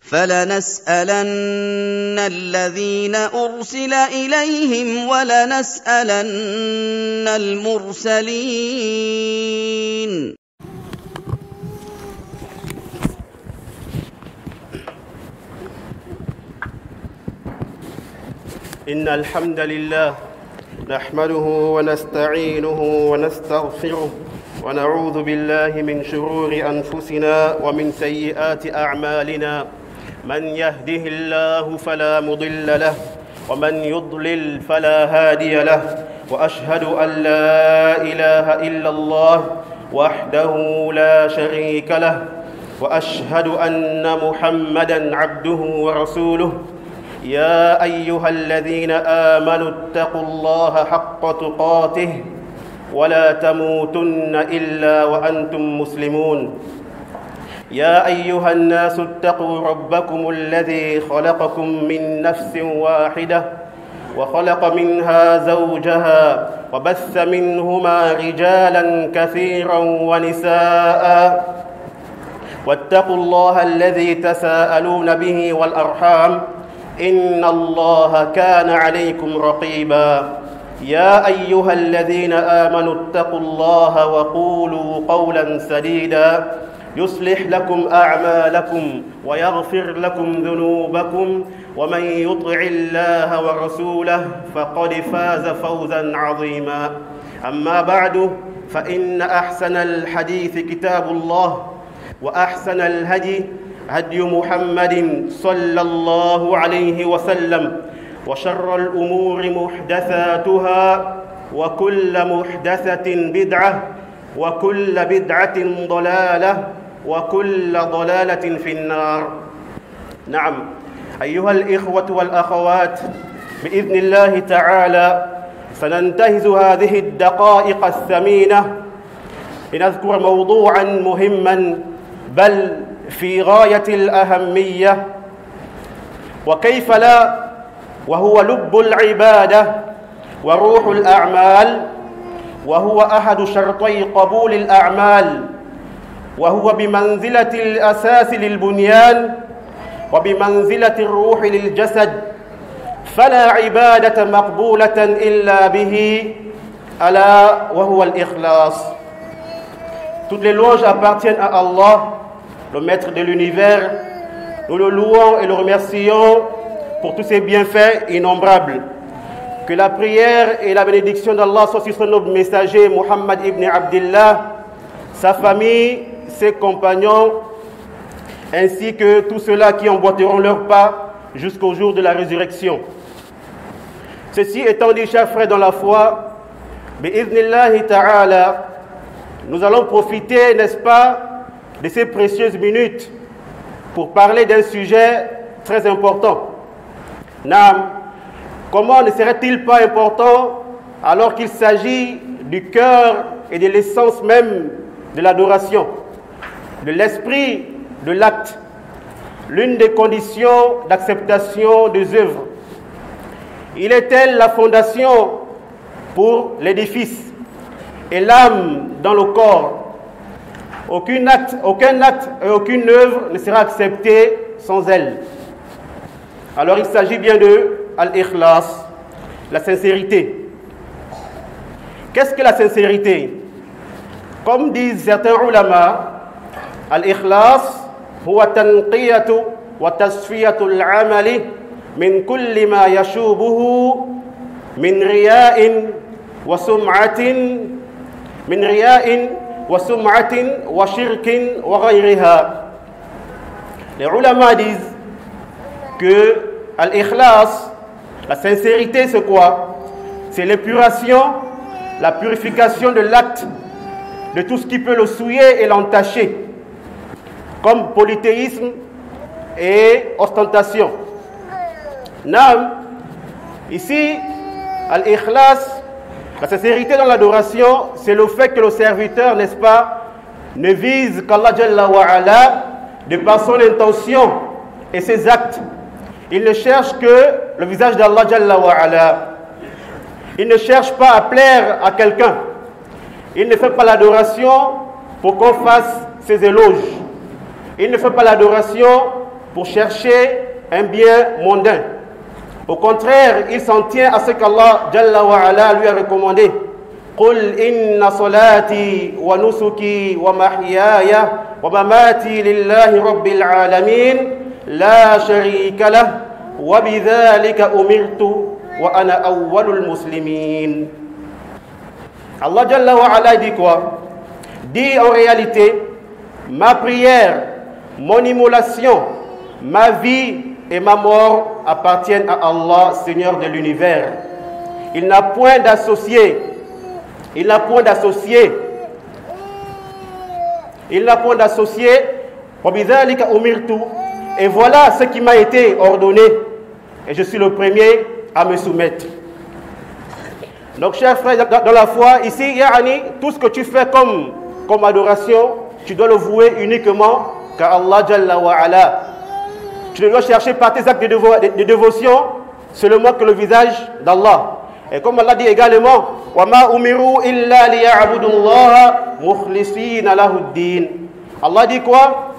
فَلَنَسْأَلَنَّ الَّذِينَ أُرْسِلَ إِلَيْهِمْ وَلَنَسْأَلَنَّ الْمُرْسَلِينَ إن الحمد لله نحمده ونستعينه ونستغفره ونعوذ بالله من شرور أنفسنا ومن سيئات أعمالنا من يهده الله فلا مضل له ومن يضلل فلا هادي له وأشهد أن لا إله إلا الله وحده لا شريك له وأشهد أن محمدًا عبده ورسوله يا أيها الذين آمنوا اتقوا الله حق تقاته ولا تموتن إلا وأنتم مسلمون يا أيها الناس اتقوا ربكم الذي خلقكم من نفس واحدة وخلق منها زوجها وبث منهما رجالا كثيرا ونساء واتقوا الله الذي تساءلون به والأرحام إن الله كان عليكم رقيبا يا أيها الذين آمنوا اتقوا الله وقولوا قولا سديدا يصلح لكم أعمالكم ويغفر لكم ذنوبكم ومن يطع الله ورسوله فقد فاز فوزا عظيما أما بعد فإن أحسن الحديث كتاب الله وأحسن الهدي هدي محمد صلى الله عليه وسلم وشر الأمور محدثاتها وكل محدثة بدعة وكل بدعة ضلالة وكل ضلالة في النار. نعم أيها الإخوة والأخوات، بإذن الله تعالى سننتهز هذه الدقائق الثمينة لنذكر موضوعا مهما بل في غاية الأهمية، وكيف لا، وهو لب العبادة وروح الأعمال، وهو أحد شرطي قبول الأعمال، وهو بمنزلة الأساس للبنيان وبمنزلة الروح للجسد، فلا عبادة مقبولة إلا به، ألا وهو الإخلاص. Toutes les louanges appartiennent à Allah, le maître de l'univers. Nous le louons et le remercions pour tous ses bienfaits innombrables. Que la prière et la bénédiction d'Allah soient sur son noble messager Muhammad ibn Abdillah, sa famille, ses compagnons, ainsi que tous ceux-là qui emboîteront leurs pas jusqu'au jour de la résurrection. Ceci étant dit, chers frères dans la foi, bi'idhnillahi ta'ala, nous allons profiter, n'est-ce pas, de ces précieuses minutes pour parler d'un sujet très important. Naam, comment ne serait-il pas important alors qu'il s'agit du cœur et de l'essence même de l'adoration, de l'esprit de l'acte, l'une des conditions d'acceptation des œuvres. Il est elle la fondation pour l'édifice et l'âme dans le corps. Aucun acte et aucune œuvre ne sera acceptée sans elle. Alors il s'agit bien de al-ikhlas, la sincérité. Qu'est-ce que la sincérité? Comme disent certains ulama, al-ikhlas huwa tanqiyatu wa tasfiyatu al-amali min kulli ma yashubuhu min riya'in wa sum'atin min riya'in wa sum'atin wa shirkin wa ghayriha. Les ulama disent que al-ikhlas, la sincérité, c'est quoi? C'est l'épuration, la purification de l'acte, de tout ce qui peut le souiller et l'entacher, comme polythéisme et ostentation. Naam, ici, al-ikhlas, la sincérité dans l'adoration, c'est le fait que le serviteur, n'est-ce pas, ne vise qu'Allah Jalla wa Ala de par son intention et ses actes. Il ne cherche que le visage d'Allah Jalla wa Ala. Il ne cherche pas à plaire à quelqu'un. Il ne fait pas l'adoration pour qu'on fasse ses éloges. Il ne fait pas l'adoration pour chercher un bien mondain. Au contraire, il s'en tient à ce qu'Allah Jalla wa Ala lui a recommandé. قل إن صلاتي ونسكي ومحياي ومماتي لله رب العالمين لا شريك له وبذلك أمرت وأنا أول المسلمين. Allah Jalla wa Ala dit quoi? Dit en réalité, ma prière, mon immolation, ma vie et ma mort appartiennent à Allah, Seigneur de l'univers. Il n'a point d'associé. Il n'a point d'associé. Il n'a point d'associé. Et voilà ce qui m'a été ordonné. Et je suis le premier à me soumettre. Donc, chers frères dans la foi, ici, yani, tout ce que tu fais comme adoration, tu dois le vouer uniquement qu'à Allah Jalla wa Ala. Tu ne dois chercher par tes actes de dévotion seulement que le visage d'Allah. Et comme Allah dit également, وَمَا أُمِرُوا إِلَّا لِيَعْبُدُوا اللَّهَ مُخْلِصِينَ لَهُ الدِّينَ. Allah dit quoi?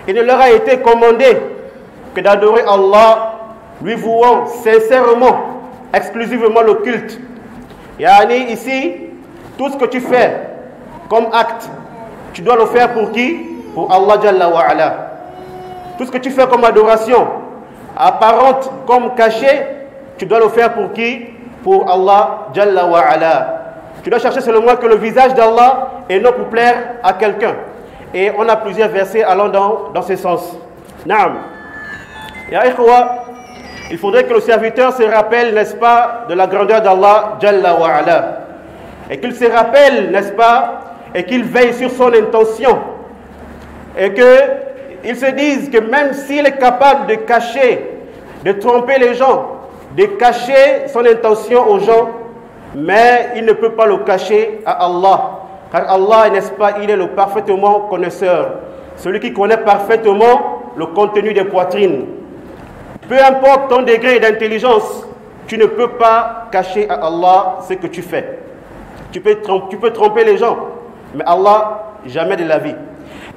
Il ne leur a été commandé que d'adorer Allah, lui vouant sincèrement, exclusivement le culte. Yani ici, tout ce que tu fais comme acte, tu dois le faire pour qui? Pour Allah Jalla wa Ala. Tout ce que tu fais comme adoration, apparente comme cachée, tu dois le faire pour qui? Pour Allah Jalla wa Ala. Tu dois chercher seulement que le visage d'Allah et non pour plaire à quelqu'un. Et on a plusieurs versets allant dans ce sens. Naam. Ya ikhwa, il faudrait que le serviteur se rappelle, n'est-ce pas, de la grandeur d'Allah Jalla wa Ala. Et qu'il se rappelle, n'est-ce pas, et qu'il veille sur son intention. Et qu'il se dise que même s'il est capable de cacher, de tromper les gens, de cacher son intention aux gens, mais il ne peut pas le cacher à Allah. Car Allah, n'est-ce pas, il est le parfaitement connaisseur. Celui qui connaît parfaitement le contenu des poitrines. Peu importe ton degré d'intelligence, tu ne peux pas cacher à Allah ce que tu fais. Tu peux tromper les gens, mais Allah, jamais de la vie.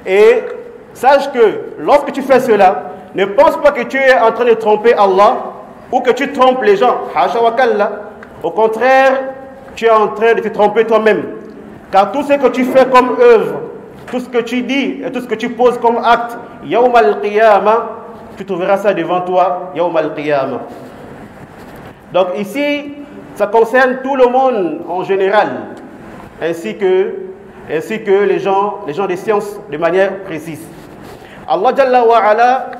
Et sache que lorsque tu fais cela, ne pense pas que tu es en train de tromper Allah ou que tu trompes les gens. Au contraire, tu es en train de te tromper toi-même. Car tout ce que tu fais comme œuvre, tout ce que tu dis et tout ce que tu poses comme acte, Yawm al-Qiyamah, tu trouveras ça devant toi, Yawm al-Qiyamah. Donc ici, ça concerne tout le monde en général, ainsi que les gens des sciences de manière précise. Allah Jalla wa Ala,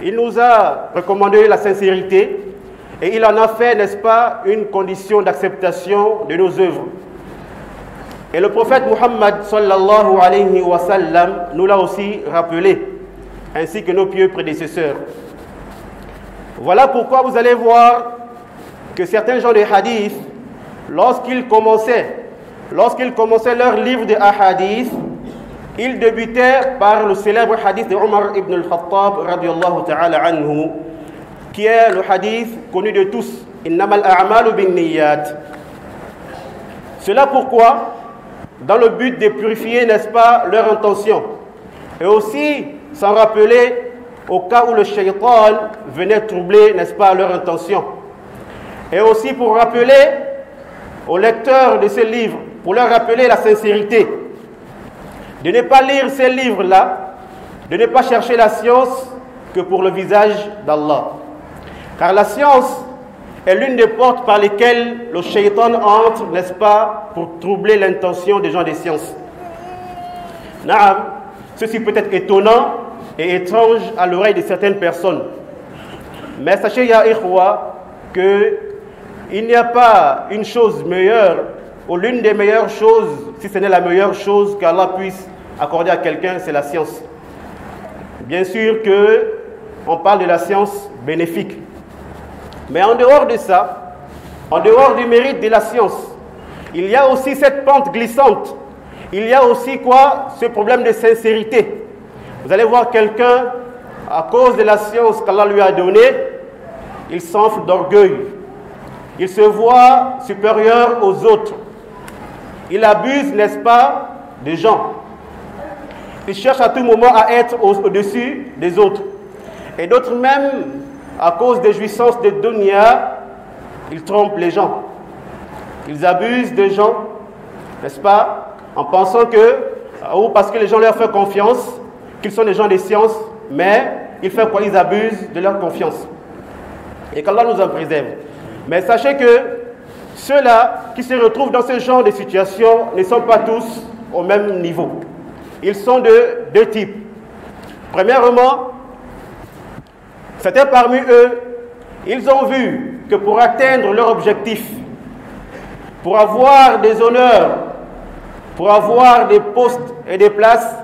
il nous a recommandé la sincérité et il en a fait, n'est-ce pas, une condition d'acceptation de nos œuvres. Et le prophète Muhammad sallallahu alayhi wa sallam nous l'a aussi rappelé, ainsi que nos pieux prédécesseurs. Voilà pourquoi vous allez voir que certains gens de hadith, lorsqu'ils commençaient leur livre de hadith, ils débutaient par le célèbre hadith de Omar ibn al-Khattab radiyallahu ta'ala anhu, qui est le hadith connu de tous, innamal a'malu bin niyyat. Cela pourquoi? Dans le but de purifier, n'est-ce pas, leur intention. Et aussi s'en rappeler au cas où le shaitan venait troubler, n'est-ce pas, leur intention. Et aussi pour rappeler aux lecteurs de ces livres, pour leur rappeler la sincérité, de ne pas lire ces livres-là, de ne pas chercher la science que pour le visage d'Allah. Car la science est l'une des portes par lesquelles le shaitan entre, n'est-ce pas, pour troubler l'intention des gens des sciences. Naam, ceci peut être étonnant et étrange à l'oreille de certaines personnes. Mais sachez, ya ikhwa, qu'il n'y a pas une chose meilleure, ou l'une des meilleures choses, si ce n'est la meilleure chose qu'Allah puisse accorder à quelqu'un, c'est la science. Bien sûr qu'on parle de la science bénéfique. Mais en dehors de ça, en dehors du mérite de la science, il y a aussi cette pente glissante. Il y a aussi quoi? Ce problème de sincérité. Vous allez voir quelqu'un, à cause de la science qu'Allah lui a donnée, il s'enfle d'orgueil. Il se voit supérieur aux autres. Il abuse, n'est-ce pas, des gens. Il cherche à tout moment à être au-dessus des autres. Et d'autres même, à cause des jouissances de dunya, ils trompent les gens. Ils abusent des gens, n'est-ce pas, en pensant que, ou parce que les gens leur font confiance, qu'ils sont des gens des sciences, mais ils font quoi? Ils abusent de leur confiance. Et qu'Allah nous en préserve. Mais sachez que ceux-là qui se retrouvent dans ce genre de situation ne sont pas tous au même niveau. Ils sont de deux types. Premièrement, certains parmi eux, ils ont vu que pour atteindre leur objectif, pour avoir des honneurs, pour avoir des postes et des places,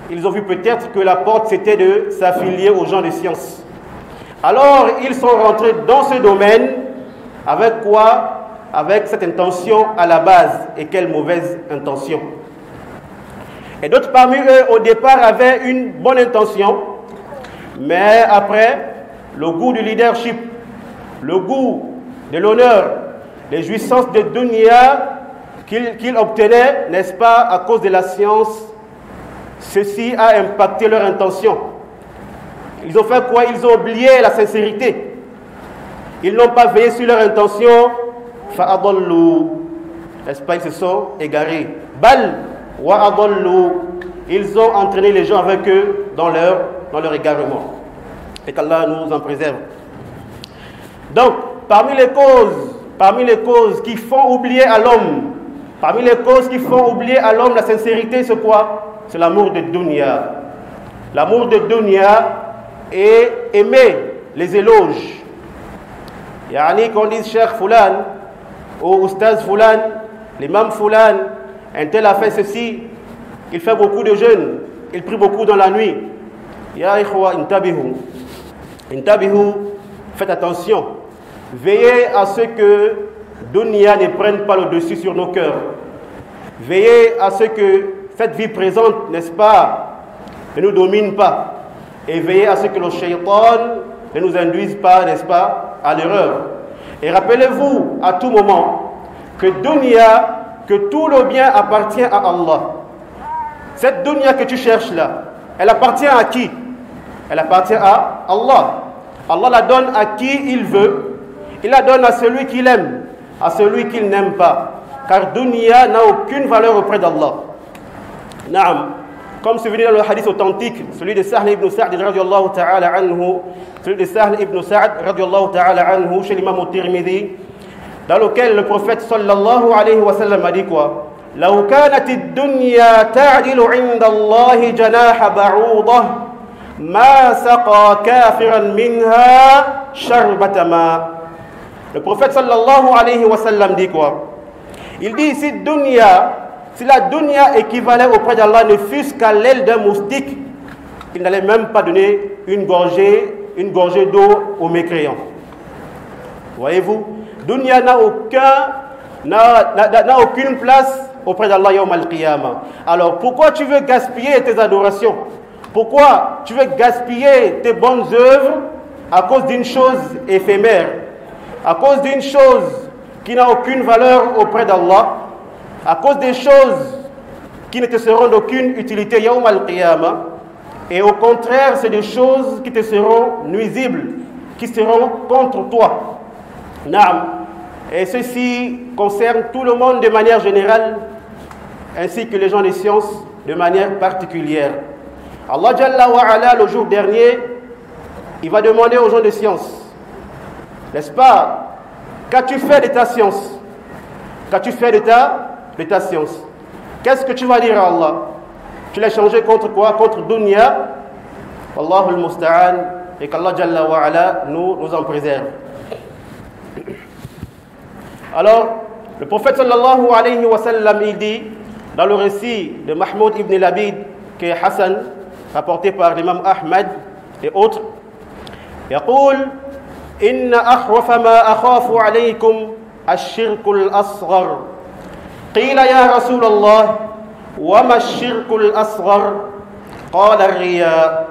ils ont vu peut-être que la porte c'était de s'affilier aux gens de science. Alors ils sont rentrés dans ce domaine avec quoi? Avec cette intention à la base. Et quelle mauvaise intention. Et d'autres parmi eux au départ avaient une bonne intention, mais après le goût du leadership, le goût de l'honneur, les jouissances de dunya qu'ils obtenaient, n'est-ce pas, à cause de la science, ceci a impacté leur intention. Ils ont fait quoi? Ils ont oublié la sincérité. Ils n'ont pas veillé sur leur intention. Fa'adallu, n'est-ce pas, ils se sont égarés. Bal wa adallu, ils ont entraîné les gens avec eux dans leur égarement. Et qu'Allah nous en préserve. Donc, parmi les causes qui font oublier à l'homme, la sincérité, c'est quoi? C'est l'amour de dunya. L'amour de dunya et aimer les éloges. Yani qu'on dise Cheikh Fulan ou Oustaz Fulan, l'imam Fulan, un tel a fait ceci, il fait beaucoup de jeûnes, il prie beaucoup dans la nuit. Ya ikhwa, intabihu, faites attention. Veillez à ce que dunya ne prenne pas le dessus sur nos cœurs. Veillez à ce que cette vie présente, n'est-ce pas, ne nous domine pas. Et veillez à ce que le shaitan ne nous induise pas, n'est-ce pas, à l'erreur. Et rappelez-vous à tout moment que dunya, que tout le bien appartient à Allah. Cette dunya que tu cherches là, elle appartient à qui? Elle appartient à Allah. Allah la donne à qui il veut. Il la donne à celui qu'il aime, à celui qu'il n'aime pas. Car dunya n'a aucune valeur auprès d'Allah. Naam. Comme c'est venu dans le hadith authentique, celui de Sahl ibn Sa'd radiyallahu ta'ala anhu, chez l'imam al-Tirmidhi, dans lequel le prophète sallallahu alayhi wa sallam a dit quoi? لو كانت الدنيا تعدل عند الله جناح بعوضة ما سقى كافرا منها شربة ماء. Le prophète sallallahu alayhi wa sallam dit quoi? Il dit si la dunya équivalait auprès d'Allah ne fût-ce qu'à l'aile d'un moustique, il n'allait même pas donner une gorgée d'eau aux mécréants. Voyez-vous, dunya n'a aucune place auprès d'Allah yawm al-qiyamah. Alors pourquoi tu veux gaspiller tes adorations? Pourquoi tu veux gaspiller tes bonnes œuvres à cause d'une chose éphémère, à cause d'une chose qui n'a aucune valeur auprès d'Allah, à cause des choses qui ne te seront d'aucune utilité yawm al-qiyamah? Et au contraire, c'est des choses qui te seront nuisibles, qui seront contre toi. Naam. Et ceci concerne tout le monde de manière générale, ainsi que les gens des sciences de manière particulière. Allah Jalla wa Ala, le jour dernier, il va demander aux gens des sciences, n'est-ce pas, qu'as-tu fait de ta science? Qu'as-tu fait de ta science? Qu'est-ce que tu vas dire à Allah? Tu l'as changé contre quoi? Contre dunya? Wallahu al-musta'an. Et qu'Allah Jalla wa Ala nous en préserve. Alors, le prophète sallallahu alayhi wa sallam, il dit, dans le récit de Mahmoud ibn Labid, qui est Hassan, rapporté par l'imam Ahmad et autres, يقول إن أخوف ما أخاف عليكم الشرك الأصغر. قيل يا رسول الله وما الشرك الأصغر؟ قال الرياء.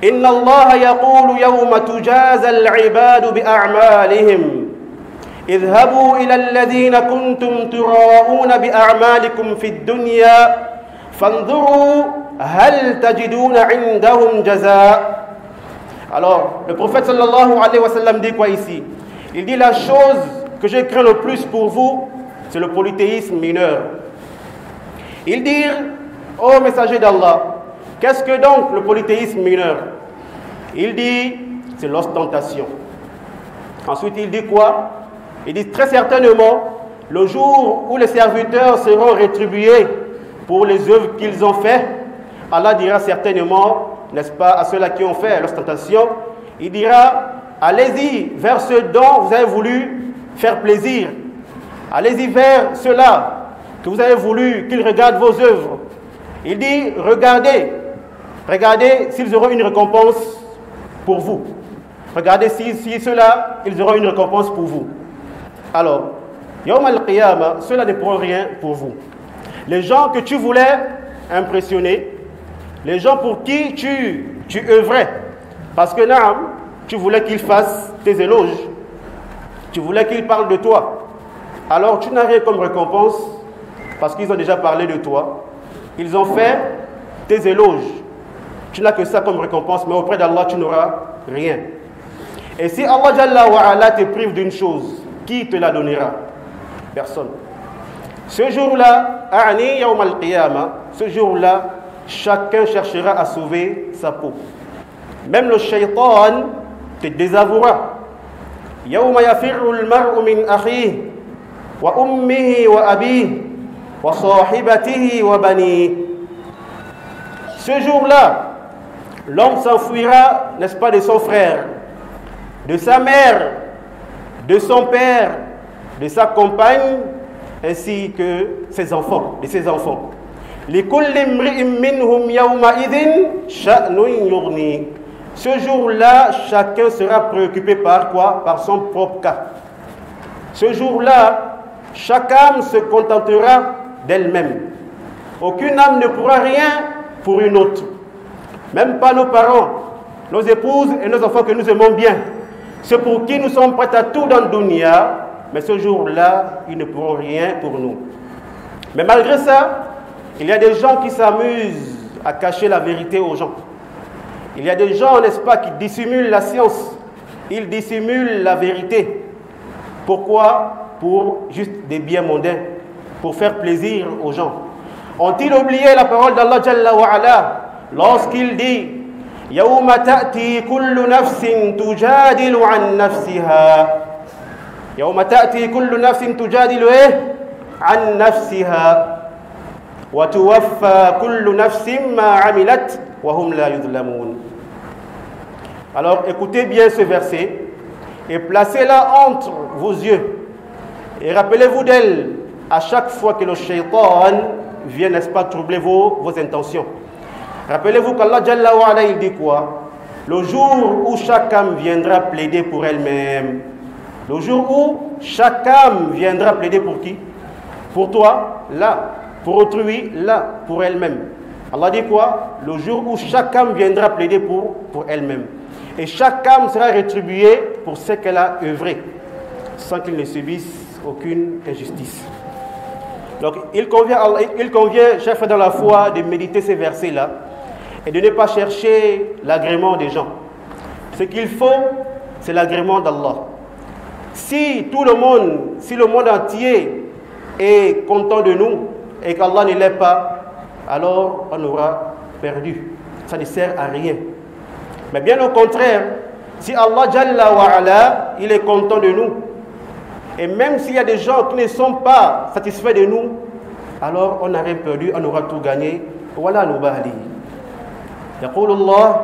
إن الله يقول يوم تجازى العباد بأعمالهم اذهبوا إلى الذين كنتم تراءون بأعمالكم في الدنيا فانظروا هل تجدون عندهم جزاء. Alors, le prophète sallallahu alayhi wa sallam dit quoi ici? Il dit la chose que je crains le plus pour vous, c'est le polythéisme mineur. Il dit, ô messager d'Allah, qu'est-ce que donc le polythéisme mineur? Il dit, c'est l'ostentation. Ensuite, il dit quoi? Il dit très certainement, le jour où les serviteurs seront rétribués pour les œuvres qu'ils ont faites, Allah dira certainement, n'est-ce pas, à ceux-là qui ont fait l'ostentation, il dira, allez-y vers ceux dont vous avez voulu faire plaisir. Allez-y vers ceux-là que vous avez voulu qu'ils regardent vos œuvres. Il dit, regardez s'ils auront une récompense pour vous. Regardez si ceux-là, ils auront une récompense pour vous. Alors, Yawm al-Qiyamah, cela ne pourront rien pour vous. Les gens que tu voulais impressionner, les gens pour qui tu œuvrais, parce que tu voulais qu'ils fassent tes éloges, tu voulais qu'ils parlent de toi, alors tu n'as rien comme récompense, parce qu'ils ont déjà parlé de toi, ils ont fait tes éloges, tu n'as que ça comme récompense, mais auprès d'Allah tu n'auras rien. Et si Allah Jalla wa Ala te prive d'une chose, qui te la donnera? Personne. Ce jour-là, A'ni Yawm al-Qiyamah, ce jour-là, chacun cherchera à sauver sa peau. Même le shaitan te désavouera. Yawma yafirru al-mar'u min akhihi wa ummihi wa abihi wa sahibatihi wa banihi. Ce jour-là, l'homme s'enfuira, n'est-ce pas, de son frère, de sa mère, de son père, de sa compagne, ainsi que ses enfants, de ses enfants. Ce jour-là, chacun sera préoccupé par quoi? Par son propre cas. Ce jour-là, chaque âme se contentera d'elle-même. Aucune âme ne pourra rien pour une autre. Même pas nos parents, nos épouses et nos enfants que nous aimons bien. Ceux pour qui nous sommes prêts à tout dans le dunya, mais ce jour-là, ils ne pourront rien pour nous. Mais malgré ça, il y a des gens qui s'amusent à cacher la vérité aux gens. Il y a des gens, n'est-ce pas, qui dissimulent la science. Ils dissimulent la vérité. Pourquoi? Pour juste des biens mondains, pour faire plaisir aux gens. Ont-ils oublié la parole d'Allah Jalla wa Ala lorsqu'il dit Yawma ta'ti kullu nafsin tujadilu an nafsiha. Yawma ta'ti kullu nafsin tujadilu an nafsiha wa tuwaffa kullu nafsin ma amilat wa hum la yuzlamun. Alors écoutez bien ce verset et placez-la entre vos yeux et rappelez-vous d'elle à chaque fois que le shaitan vient, n'est-ce pas, troubler vos intentions. Rappelez-vous qu'Allah Jalla wa Ala, il dit quoi? Le jour où chaque âme viendra plaider pour elle-même. Le jour où chaque âme viendra plaider pour qui? Pour toi, là. Pour autrui, là. Pour elle-même. Allah dit quoi? Le jour où chaque âme viendra plaider pour elle-même. Et chaque âme sera rétribuée pour ce qu'elle a œuvré, sans qu'il ne subisse aucune injustice. Donc il convient, chers frères dans la foi, de méditer ces versets-là et de ne pas chercher l'agrément des gens. Ce qu'il faut, c'est l'agrément d'Allah. Si le monde entier est content de nous et qu'Allah ne l'est pas, alors on aura perdu. Ça ne sert à rien. Mais bien au contraire, si Allah Jalla wa Ala, il est content de nous, et même s'il y a des gens qui ne sont pas satisfaits de nous, alors on n'a rien perdu, on aura tout gagné. Voilà nos bahli. يقول الله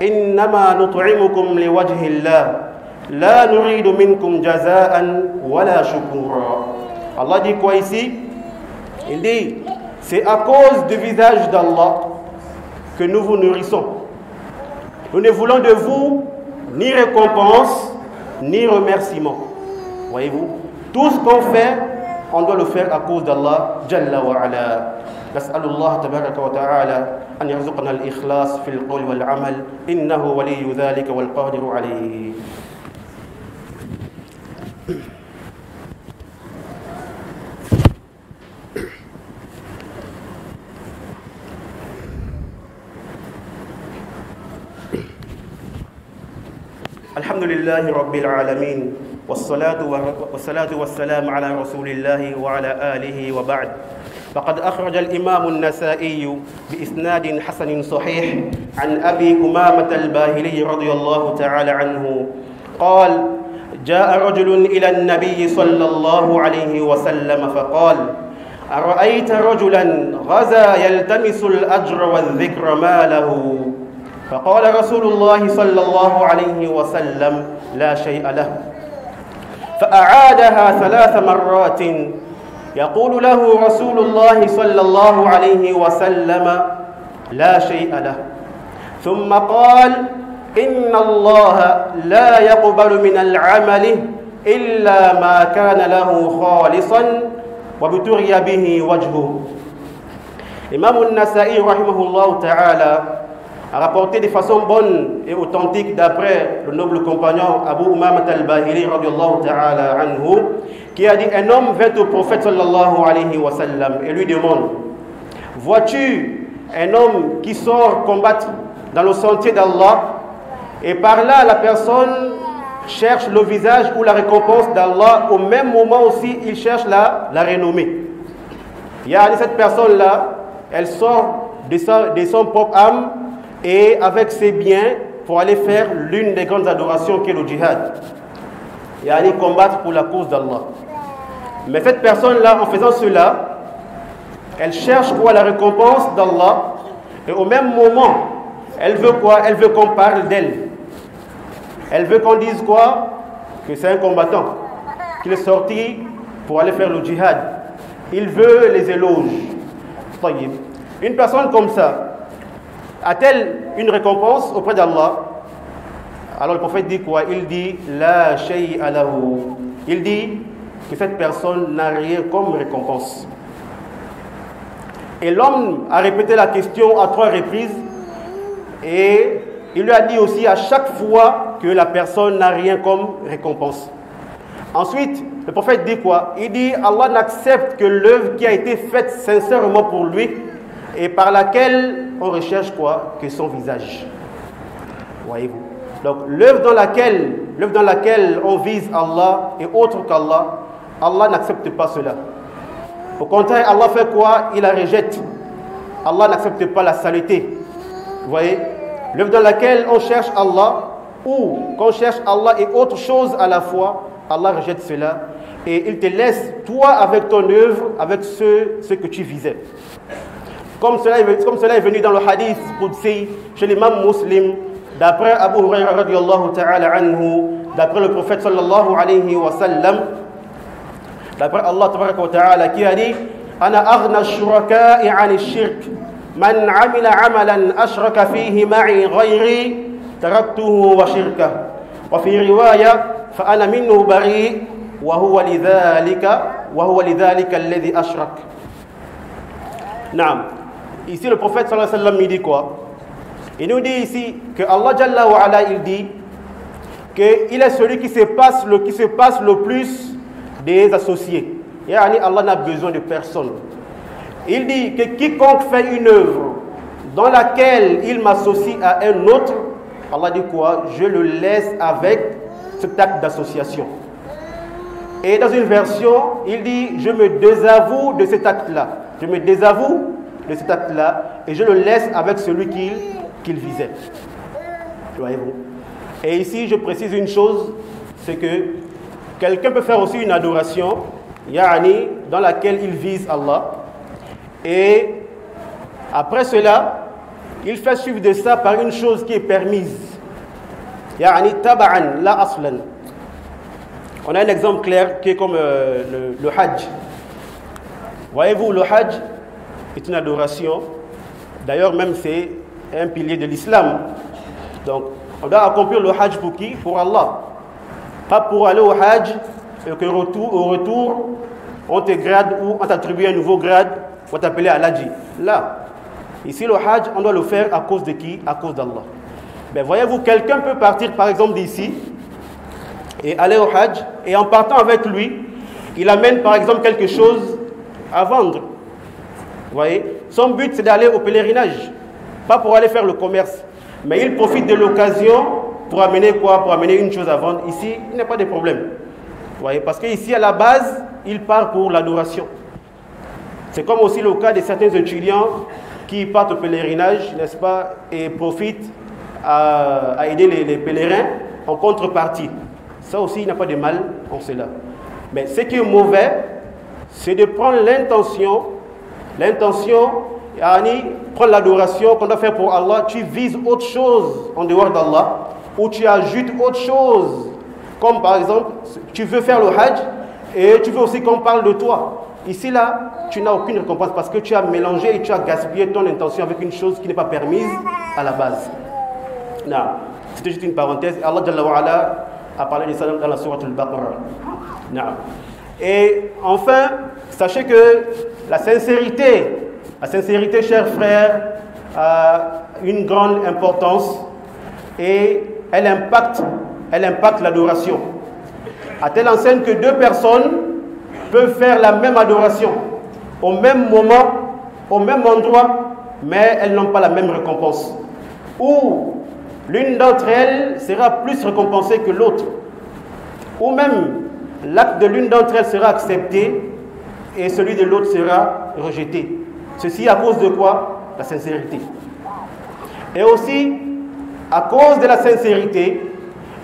إنما نطعمكم لوجه الله لا نريد منكم جزاء ولا شكورا. Allah dit quoi ici? Il dit c'est à cause du visage d'Allah que nous vous nourrissons. Nous ne voulons de vous ni récompense ni remerciement. Voyez-vous, tout ce qu'on fait, on doit le faire à cause d'Allah Jalla wa Ala. نسأل الله تبارك وتعالى أن يرزقنا الإخلاص في القول والعمل إنه ولي ذلك والقادر عليه. Alhamdulillahi Rabbil Alamin. والصلاة والسلام على رسول الله وعلى آله وبعد. فقد أخرج الإمام النسائي بإسناد حسن صحيح عن أبي أمامة الباهلي رضي الله تعالى عنه قال: جاء رجل إلى النبي صلى الله عليه وسلم فقال: أرأيت رجلا غزا يلتمس الأجر والذكر ما له؟ فقال رسول الله صلى الله عليه وسلم: لا شيء له. فأعادها 3 مرات يقول له رسول الله صلى الله عليه وسلم: لا شيء له. ثم قال: إن الله لا يقبل من العمل إلا ما كان له خالصا وابتغي به وجهه. Imam al-Nasa'i rahimahullah ta'ala a rapporté de façon bonne et authentique d'après le noble compagnon Abu Umamat al-Bahili radiyallahu ta'ala anhu, qui a dit: un homme vint au prophète sallallahu alayhi wa sallam et lui demande: vois-tu un homme qui sort combattre dans le sentier d'Allah, et par là la personne cherche le visage ou la récompense d'Allah, au même moment aussi il cherche la renommée. Cette personne-là, elle sort de son propre âme et avec ses biens pour aller faire l'une des grandes adorations qui est le djihad, et aller combattre pour la cause d'Allah. Mais cette personne-là, en faisant cela, elle cherche quoi? La récompense d'Allah, et au même moment, elle veut quoi? Elle veut qu'on parle d'elle. Elle veut qu'on dise quoi? Que c'est un combattant, qu'il est sorti pour aller faire le djihad. Il veut les éloges. Une personne comme ça, a-t-elle une récompense auprès d'Allah? Alors le prophète dit quoi? Il dit: La shay'a lahu. Il dit que cette personne n'a rien comme récompense. Et l'homme a répété la question à 3 reprises, et il lui a dit aussi à chaque fois que la personne n'a rien comme récompense. Ensuite, le prophète dit quoi? Il dit: Allah n'accepte que l'œuvre qui a été faite sincèrement pour lui et par laquelle on recherche quoi? Que son visage. Voyez-vous? Donc l'œuvre dans laquelle on vise Allah et autre qu'Allah, Allah n'accepte pas cela. Au contraire, Allah fait quoi? Il la rejette. Allah n'accepte pas la saleté. Vous voyez? L'œuvre dans laquelle on cherche Allah, ou qu'on cherche Allah et autre chose à la fois, Allah rejette cela et il te laisse toi avec ton œuvre, avec ce que tu visais. Comme cela est venu dans le hadith Qudsi chez l'imam Muslim, d'après Abu Huraira radiyallahu ta'ala anhu, d'après le prophète sallallahu alayhi wa sallam, d'après Allah tabaraka wa ta'ala, qui a dit: Ana aghna ash-shuraka'i 'ani ash-shirk man 'amila 'amalan ashraka fihi ma'i ghayri taraktuhu wa shirkahu. Wa fi riwaya fa ana minhu bari wa huwa lidhalika alladhi ashrak. Naam. Ici le prophète sallallahu alayhi wa sallam, il dit quoi? Il nous dit ici que Allah Jalla wa Ala, il dit qu'il est celui qui se passe le plus des associés. Yani Allah n'a besoin de personne. Il dit que quiconque fait une œuvre dans laquelle il m'associe à un autre, Allah dit quoi? Je le laisse avec cet acte d'association. Et dans une version, il dit: je me désavoue de cet acte-là. Je me désavoue de cet acte-là et je le laisse avec celui qu'il visait. Voyez-vous? Et ici, je précise une chose, c'est que quelqu'un peut faire aussi une adoration, yani, dans laquelle il vise Allah, et après cela, il fait suivre de ça par une chose qui est permise, yani taba'an la aslan. On a un exemple clair qui est comme le hajj. Voyez-vous, le hajj est une adoration. D'ailleurs, même c'est un pilier de l'islam. Donc, on doit accomplir le hajj pour qui? Pour Allah. Pas pour aller au hajj et qu'au retour, on te grade ou on t'attribue un nouveau grade pour t'appeler à l'hajj. Là, ici le hajj, on doit le faire à cause de qui? À cause d'Allah. Mais voyez-vous, quelqu'un peut partir par exemple d'ici et aller au hajj, et en partant avec lui, il amène par exemple quelque chose à vendre. Vous voyez? Son but, c'est d'aller au pèlerinage, pas pour aller faire le commerce. Mais il profite de l'occasion pour amener quoi? Pour amener une chose à vendre. Ici, il n'y a pas de problème. Vous voyez? Parce qu'ici, à la base, il part pour l'adoration. C'est comme aussi le cas de certains étudiants qui partent au pèlerinage, n'est-ce pas, et profitent à aider les pèlerins en contrepartie. Ça aussi, il n'y a pas de mal en cela. Mais ce qui est mauvais, c'est de prendre l'intention, prendre l'adoration qu'on doit faire pour Allah, tu vises autre chose en dehors d'Allah, ou tu ajoutes autre chose, comme par exemple, tu veux faire le hajj, et tu veux aussi qu'on parle de toi. Ici, là, tu n'as aucune récompense parce que tu as mélangé et tu as gaspillé ton intention avec une chose qui n'est pas permise à la base. Non, c'était juste une parenthèse. Allah Jalla wa Ala a parlé de ça dans la sourate Al-Baqarah. Non. Et enfin, sachez que la sincérité, chers frères, a une grande importance et elle impacte l'adoration. À telle enseigne que deux personnes peuvent faire la même adoration au même moment, au même endroit, mais elles n'ont pas la même récompense. Ou l'une d'entre elles sera plus récompensée que l'autre. Ou même l'acte de l'une d'entre elles sera accepté et celui de l'autre sera rejeté. Ceci à cause de quoi? La sincérité. Et aussi, à cause de la sincérité,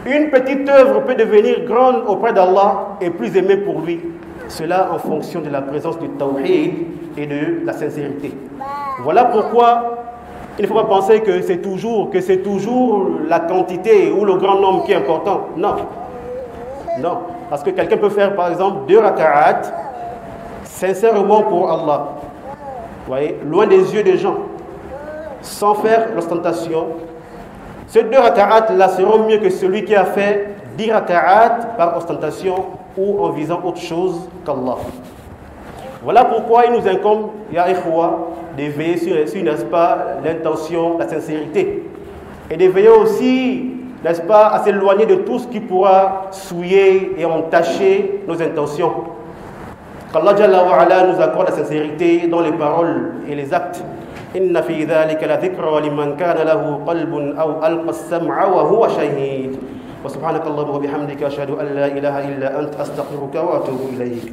une petite œuvre peut devenir grande auprès d'Allah et plus aimée pour lui. Cela en fonction de la présence du tawhid et de la sincérité. Voilà pourquoi il ne faut pas penser que c'est toujours la quantité ou le grand nombre qui est important. Non. Non. Parce que quelqu'un peut faire par exemple 2 raka'at sincèrement pour Allah. Vous voyez, loin des yeux des gens, sans faire l'ostentation. Ces 2 raka'at là seront mieux que celui qui a fait 10 raka'at par ostentation ou en visant autre chose qu'Allah. Voilà pourquoi il nous incombe, ya ikhwa, d'éveiller sur, n'est-ce pas, l'intention, la sincérité. Et d'éveiller aussi, n'est-ce pas, à s'éloigner de tout ce qui pourra souiller et entacher nos intentions. Qu'Allah Jalla wa Ala nous accorde la sincérité dans les paroles et les actes. Inna fi dhalika la dhikra liman kana lahu qalbun aw alqa as-sam'a wa huwa shahid. Wa subhanaka Allahumma wa bihamdika ashhadu an la ilaha illa anta astaghfiruka wa atubu ilayk.